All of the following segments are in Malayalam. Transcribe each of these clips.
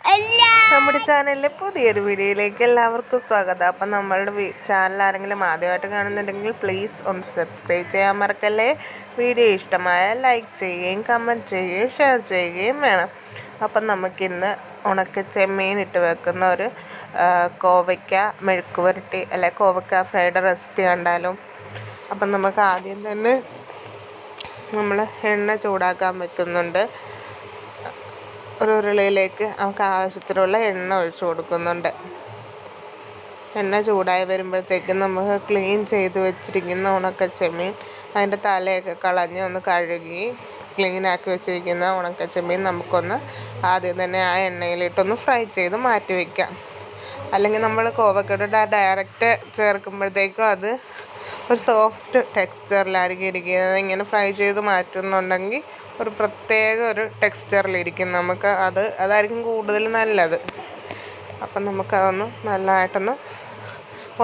നമ്മുടെ ചാനലിലെ പുതിയൊരു വീഡിയോയിലേക്ക് എല്ലാവർക്കും സ്വാഗതം. അപ്പം നമ്മളുടെ ചാനൽ ആരെങ്കിലും ആദ്യമായിട്ട് കാണുന്നുണ്ടെങ്കിൽ പ്ലീസ് ഒന്ന് സബ്സ്ക്രൈബ് ചെയ്യാൻ മറക്കല്ലേ. വീഡിയോ ഇഷ്ടമായാൽ ലൈക്ക് ചെയ്യുകയും കമൻറ്റ് ചെയ്യുകയും ഷെയർ ചെയ്യുകയും വേണം. അപ്പം നമുക്കിന്ന് ഉണക്ക ചെമ്മീൻ ഇട്ട് വെക്കുന്ന ഒരു കോവയ്ക്ക മെഴുക്ക് പുരട്ടി അല്ലെ കോവയ്ക്ക ഫ്രൈഡ് റെസിപ്പി കണ്ടാലും. അപ്പം നമുക്ക് ആദ്യം തന്നെ നമ്മൾ എണ്ണ ചൂടാക്കാൻ വെക്കുന്നുണ്ട്. ഒരു ഉരുളിയിലേക്ക് നമുക്ക് ആവശ്യത്തിനുള്ള എണ്ണ ഒഴിച്ചു കൊടുക്കുന്നുണ്ട്. എണ്ണ ചൂടായി വരുമ്പോഴത്തേക്കും നമുക്ക് ക്ലീൻ ചെയ്ത് വെച്ചിരിക്കുന്ന ഉണക്ക ചെമ്മീൻ, അതിൻ്റെ തലയൊക്കെ കളഞ്ഞ് ഒന്ന് കഴുകി ക്ലീനാക്കി വെച്ചിരിക്കുന്ന ഉണക്ക ചെമ്മീൻ നമുക്കൊന്ന് ആദ്യം തന്നെ ആ എണ്ണയിലിട്ടൊന്ന് ഫ്രൈ ചെയ്ത് മാറ്റി വയ്ക്കാം. അല്ലെങ്കിൽ നമ്മൾ കോവക്കയുടെ ഡയറക്റ്റ് ചേർക്കുമ്പോഴത്തേക്കും അത് ഒരു സോഫ്റ്റ് ടെക്സ്ചറിലായിരിക്കും ഇരിക്കുന്നത്. ഇങ്ങനെ ഫ്രൈ ചെയ്ത് മാറ്റുന്നുണ്ടെങ്കിൽ ഒരു പ്രത്യേക ഒരു ടെക്സ്ചറിലിരിക്കും. നമുക്ക് അതായിരിക്കും കൂടുതൽ നല്ലത്. അപ്പം നമുക്കതൊന്ന് നല്ലതായിട്ടൊന്ന്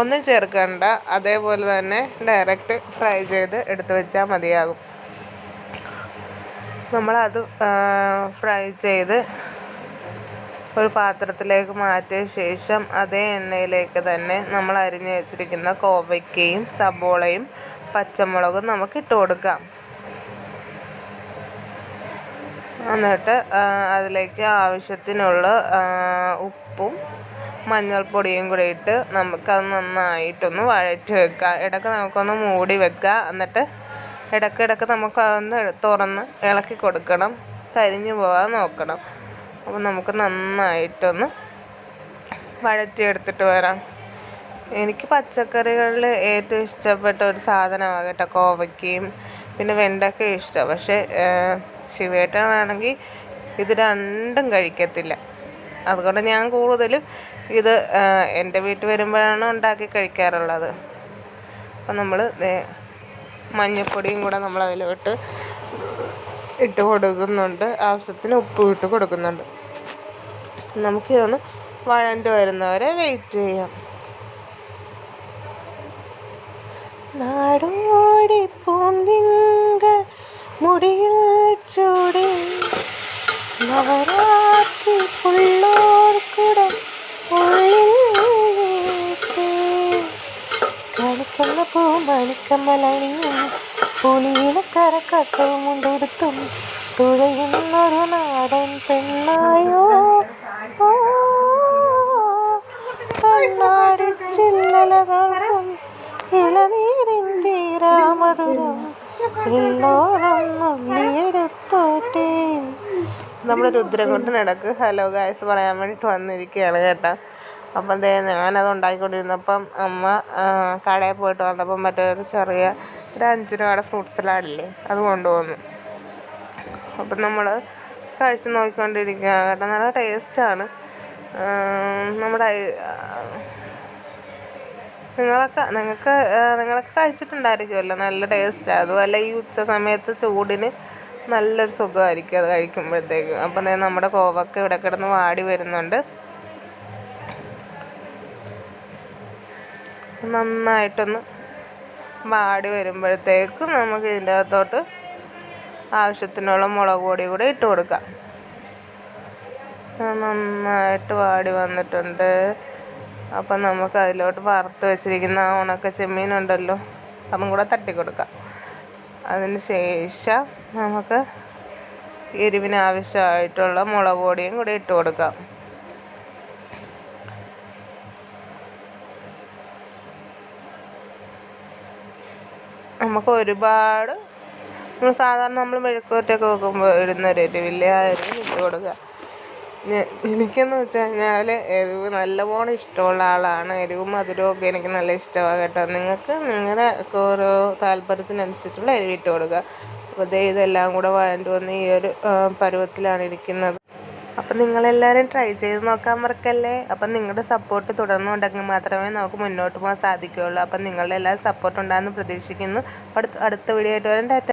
ഒന്നും ചേർക്കണ്ട, അതേപോലെ തന്നെ ഡയറക്റ്റ് ഫ്രൈ ചെയ്ത് എടുത്ത് വെച്ചാൽ മതിയാകും. നമ്മളത് ഫ്രൈ ചെയ്ത് ഒരു പാത്രത്തിലേക്ക് മാറ്റിയ ശേഷം അതേ എണ്ണയിലേക്ക് തന്നെ നമ്മൾ അരിഞ്ഞു വെച്ചിരിക്കുന്ന കോവയ്ക്കയും സബോളയും പച്ചമുളകും നമുക്ക് ഇട്ട് കൊടുക്കാം. എന്നിട്ട് അതിലേക്ക് ആവശ്യത്തിനുള്ള ഉപ്പും മഞ്ഞൾപ്പൊടിയും കൂടി ഇട്ട് നമുക്കത് നന്നായിട്ടൊന്ന് വഴറ്റി വെക്കാം. ഇടയ്ക്ക് നമുക്കൊന്ന് മൂടി വെക്കാം. എന്നിട്ട് ഇടയ്ക്കിടയ്ക്ക് നമുക്കതൊന്ന് തുറന്ന് ഇളക്കി കൊടുക്കണം. കരിഞ്ഞു പോകാൻ നോക്കണം. അപ്പോൾ നമുക്ക് നന്നായിട്ടൊന്ന് വഴറ്റിയെടുത്തിട്ട് വരാം. എനിക്ക് പച്ചക്കറികളിൽ ഏറ്റവും ഇഷ്ടപ്പെട്ട ഒരു സാധനമാണ് കേട്ടോ കോവയ്ക്കയും പിന്നെ വെണ്ടയ്ക്കയും ഇഷ്ടം. പക്ഷേ ശിവേട്ടനാണെങ്കിൽ ഇത് രണ്ടും കഴിക്കത്തില്ല. അതുകൊണ്ട് ഞാൻ കൂടുതലും ഇത് എൻ്റെ വീട്ടിൽ വരുമ്പോഴാണ് ഉണ്ടാക്കി കഴിക്കാറുള്ളത്. അപ്പം നമ്മൾ മഞ്ഞൾപ്പൊടിയും കൂടെ നമ്മൾ അതിലോട്ട് ഇട്ട് കൊടുക്കുന്നുണ്ട്. ആവശ്യത്തിന് ഉപ്പും ഇട്ട് കൊടുക്കുന്നുണ്ട്. നമുക്കിതൊന്ന് വഴണ്ട് വരുന്നവരെ വെയിറ്റ് ചെയ്യാം. നാടോടി പൂന്തിങ്കൾ മുടിയിൽ ചൂടി നവരാത്രി പുള്ളോർക്കുടം ഉള്ളിൽ കണിക്കുന്ന പൂമണിക്കമ്മലണിയും പുളിയിലക്കരക്കട്ടവും കൊണ്ടെടുത്തും തുഴയുന്നൊരു നാടൻ പെണ്ണായോ കണ്ണാടിച്ചില്ലലകാക്കും ഇളനീരിൻ തീരാമധുരം എല്ലോണം നുള്ളിയെടുത്തോട്ടെ. നമ്മുടെ രുദ്രകുട്ടനിടക്ക് ഹലോ ഗായ്സ് പറയാൻ വേണ്ടിയിട്ട് വന്നിരിക്കുകയാണ് കേട്ടോ. അപ്പം ഞാനത് ഉണ്ടാക്കിക്കൊണ്ടിരുന്നപ്പം അമ്മ കടയിൽ പോയിട്ട് വന്നപ്പം മറ്റൊരു ചെറിയ ഒരു 5 രൂപയുടെ ഫ്രൂട്ട് സലാഡില്ലേ അത് കൊണ്ടുവന്നു. അപ്പം നമ്മൾ കഴിച്ച് നോക്കിക്കൊണ്ടിരിക്കുക കേട്ടോ. നല്ല ടേസ്റ്റാണ്. നമ്മുടെ നിങ്ങളൊക്കെ കഴിച്ചിട്ടുണ്ടായിരിക്കുമല്ലോ. നല്ല ടേസ്റ്റാണ്. അതുമല്ല ഈ ഉച്ച സമയത്ത് ചൂടിന് നല്ലൊരു സുഖമായിരിക്കും അത് കഴിക്കുമ്പോഴത്തേക്കും. അപ്പം നമ്മുടെ കോവക്ക ഇവിടെ കിടന്ന് വാടി വരുന്നുണ്ട്. നന്നായിട്ടൊന്ന് വാടി വരുമ്പോഴത്തേക്കും നമുക്ക് ഇതിൻ്റെ അകത്തോട്ട് ആവശ്യത്തിനുള്ള മുളക് പൊടി കൂടെ ഇട്ട് കൊടുക്കാം. നന്നായിട്ട് വാടി വന്നിട്ടുണ്ട്. അപ്പം നമുക്ക് അതിലോട്ട് വറുത്ത് വെച്ചിരിക്കുന്ന ആ ഉണക്ക ചെമ്മീനുണ്ടല്ലോ അതും കൂടെ തട്ടി കൊടുക്കാം. അതിന് ശേഷം നമുക്ക് എരിവിന് ആവശ്യമായിട്ടുള്ള മുളക് പൊടിയും കൂടി ഇട്ട് കൊടുക്കാം. നമുക്ക് ഒരുപാട് സാധാരണ നമ്മൾ മെഴുക്കുവരട്ടിയൊക്കെ വെക്കുമ്പോൾ ഇടുന്നൊരു എരിവില്ല, ആ എരിവിന് ഇട്ട് കൊടുക്കുക. എനിക്കെന്ന് വെച്ച് കഴിഞ്ഞാൽ എരിവ് നല്ലപോലെ ഇഷ്ടമുള്ള ആളാണ്. എരിവും മധുരവും ഒക്കെ എനിക്ക് നല്ല ഇഷ്ടമാണ് കേട്ടോ. നിങ്ങൾക്ക് നിങ്ങളുടെ ഓരോ താല്പര്യത്തിനനുസരിച്ചുള്ള എരിവിട്ട് കൊടുക്കുക. അപ്പോൾ ഇതെല്ലാം കൂടെ വഴണ്ട് വന്ന് ഈ ഒരു പരുവത്തിലാണ് ഇരിക്കുന്നത്. അപ്പം നിങ്ങളെല്ലാവരും ട്രൈ ചെയ്ത് നോക്കാൻ മറക്കല്ലേ. അപ്പം നിങ്ങളുടെ സപ്പോർട്ട് തുടർന്നുണ്ടെങ്കിൽ മാത്രമേ നമുക്ക് മുന്നോട്ട് പോകാൻ സാധിക്കുകയുള്ളൂ. അപ്പം നിങ്ങളുടെ എല്ലാവരും സപ്പോർട്ട് ഉണ്ടാകുമെന്ന് പ്രതീക്ഷിക്കുന്നു. അടുത്ത വീഡിയോ ആയിട്ട് വരാൻ ടാറ്റ.